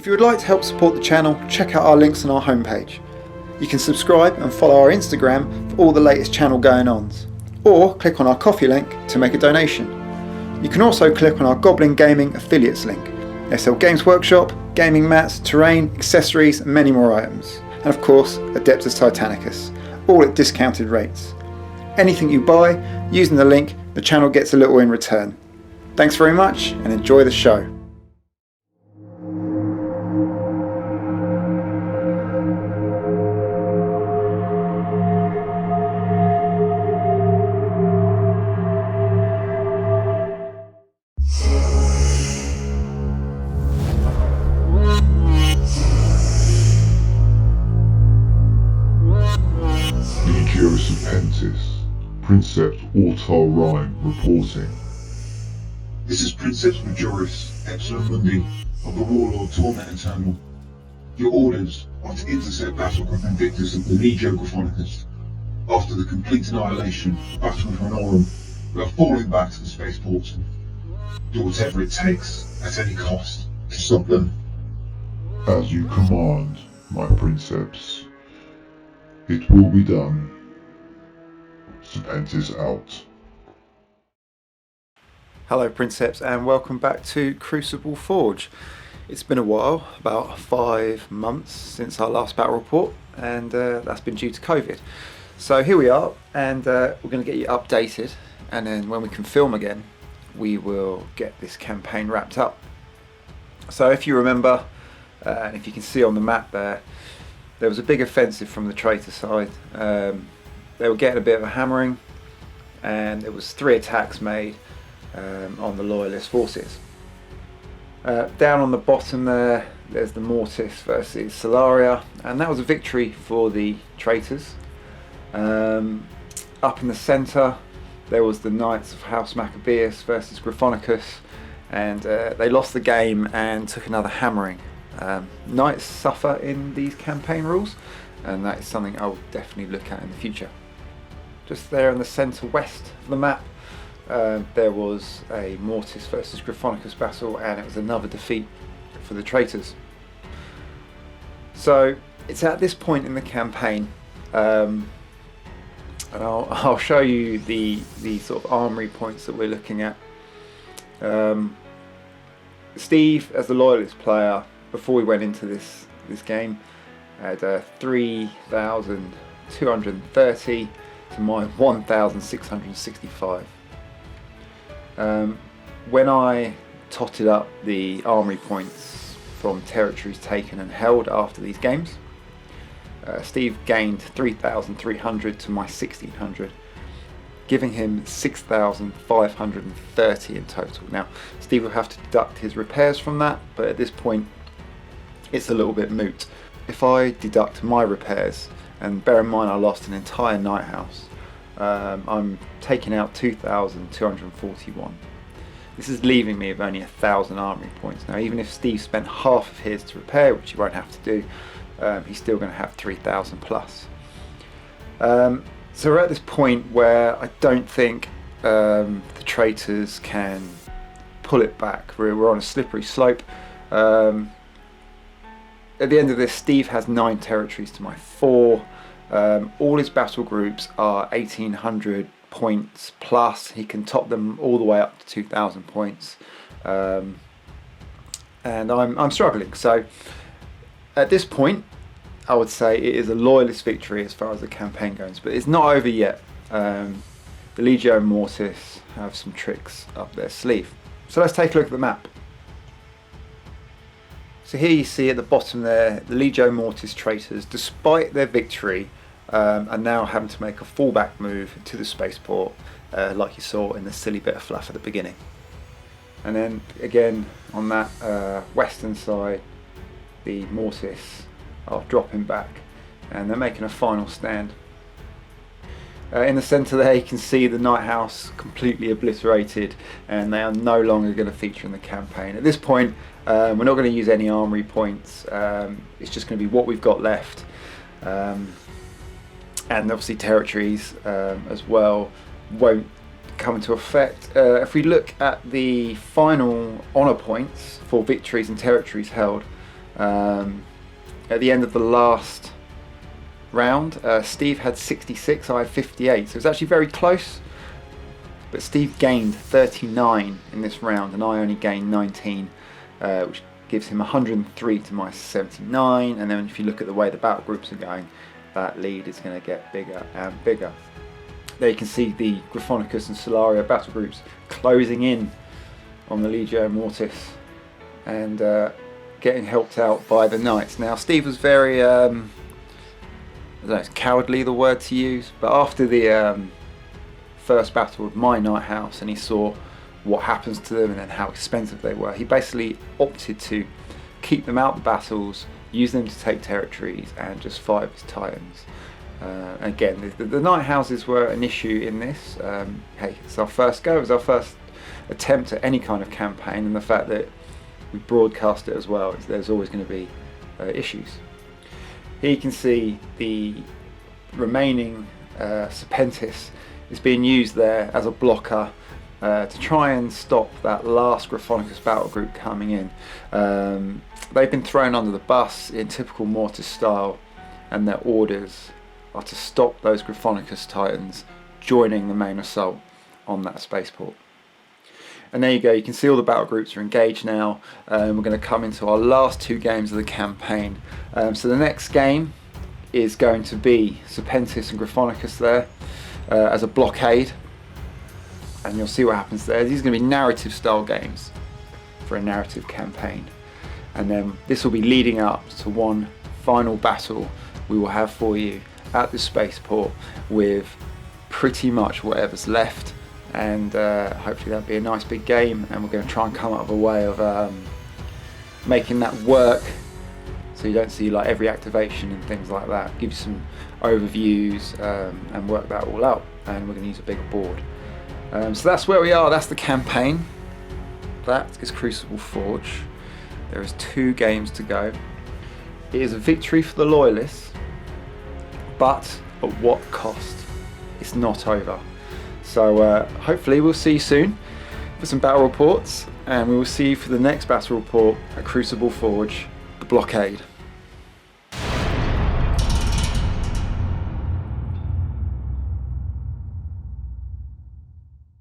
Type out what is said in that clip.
If you would like to help support the channel, check out our links on our homepage. You can subscribe and follow our Instagram for all the latest channel going-ons, or click on our Ko-fi link to make a donation. You can also click on our Goblin Gaming affiliates link. They sell Games Workshop, gaming mats, terrain, accessories and many more items. And of course, Adeptus Titanicus, all at discounted rates. Anything you buy, using the link, the channel gets a little in return. Thanks very much and enjoy the show. Princeps Autar Rhyme reporting. This is Princeps Majoris, Epsilon Mundi, of the Warlord Torment Eternal. Your orders are to intercept Battlecraft Invictus of the Legio Gryphonicus. After the complete annihilation of Battle of Honorum, we are falling back to the spaceport. Do whatever it takes, at any cost, to stop them. As you command, my Princeps. It will be done. Serpentis out. Hello Princeps and welcome back to Crucible Forge. It's been a while, about 5 months since our last battle report, and that's been due to COVID. So here we are, and we're going to get you updated, and then when we can film again we will get this campaign wrapped up. So if you remember, and if you can see on the map there was a big offensive from the Traitor side. They were getting a bit of a hammering, and there was 3 attacks made on the Loyalist forces. Down on the bottom there's the Mortis versus Solaria, and that was a victory for the Traitors. Up in the centre there was the Knights of House Maccabeus versus Gryphonicus, and they lost the game and took another hammering. Knights suffer in these campaign rules, and that is something I'll definitely look at in the future. Just there in the centre west of the map, there was a Mortis versus Gryphonicus battle, and it was another defeat for the Traitors. So it's at this point in the campaign, and I'll show you the sort of armory points that we're looking at. Steve, as the Loyalist player, before we went into this game, had 3,230 to my 1,665. When I totted up the armory points from territories taken and held after these games, Steve gained 3,300 to my 1,600, giving him 6,530 in total. Now Steve will have to deduct his repairs from that, but at this point it's a little bit moot. If I deduct my repairs, and bear in mind I lost an entire night house, I'm taking out 2,241. This is leaving me with only 1,000 armory points. Now even if Steve spent half of his to repair, which he won't have to do, he's still going to have 3,000 plus. So we're at this point where I don't think the Traitors can pull it back. We're on a slippery slope. At the end of this, Steve has 9 territories to my 4. All his battle groups are 1,800 points plus. He can top them all the way up to 2,000 points, and I'm struggling. So at this point, I would say it is a Loyalist victory as far as the campaign goes, but it's not over yet. The Legio Mortis have some tricks up their sleeve. So let's take a look at the map. So here you see at the bottom there, the Legio Mortis Traitors, despite their victory, are now having to make a fallback move to the spaceport, like you saw in the silly bit of fluff at the beginning. And then again on that western side, the Mortis are dropping back, and they're making a final stand. In the centre there you can see the Night House completely obliterated, and they are no longer going to feature in the campaign. At this point we're not going to use any armory points, it's just going to be what we've got left, and obviously territories as well won't come into effect. If we look at the final honour points for victories and territories held, At the end of the last round, Steve had 66, I had 58, so it was actually very close, but Steve gained 39 in this round and I only gained 19, which gives him 103 to my 79, and then if you look at the way the battle groups are going, that lead is going to get bigger and bigger. There you can see the Gryphonicus and Solaria battle groups closing in on the Legio Mortis and getting helped out by the Knights. Now Steve was very, I don't know, it's cowardly the word to use, but after the first battle with my Knight House and he saw what happens to them and then how expensive they were, he basically opted to keep them out of the battles, use them to take territories and just fight with his Titans. Again, the Knight Houses were an issue in this. Hey, it's our first go, it was our first attempt at any kind of campaign, and the fact that we broadcast it as well, there's always going to be issues. Here you can see the remaining Serpentis is being used there as a blocker to try and stop that last Gryphonicus battle group coming in. They've been thrown under the bus in typical Mortis style, and their orders are to stop those Gryphonicus Titans joining the main assault on that spaceport. And there you go, you can see all the battle groups are engaged now. We're going to come into our last two games of the campaign. So the next game is going to be Serpentis and Gryphonicus there as a blockade, and you'll see what happens there. These are going to be narrative style games for a narrative campaign, and then this will be leading up to one final battle we will have for you at the spaceport with pretty much whatever's left, and hopefully that'll be a nice big game, and we're going to try and come up with a way of making that work so you don't see like every activation and things like that. Give you some overviews and work that all out, and we're going to use a bigger board. So that's where we are, that's the campaign. That is Crucible Forge. There is 2 games to go. It is a victory for the Loyalists, but at what cost? It's not over. So hopefully we'll see you soon for some battle reports, and we will see you for the next battle report at Crucible Forge, the blockade.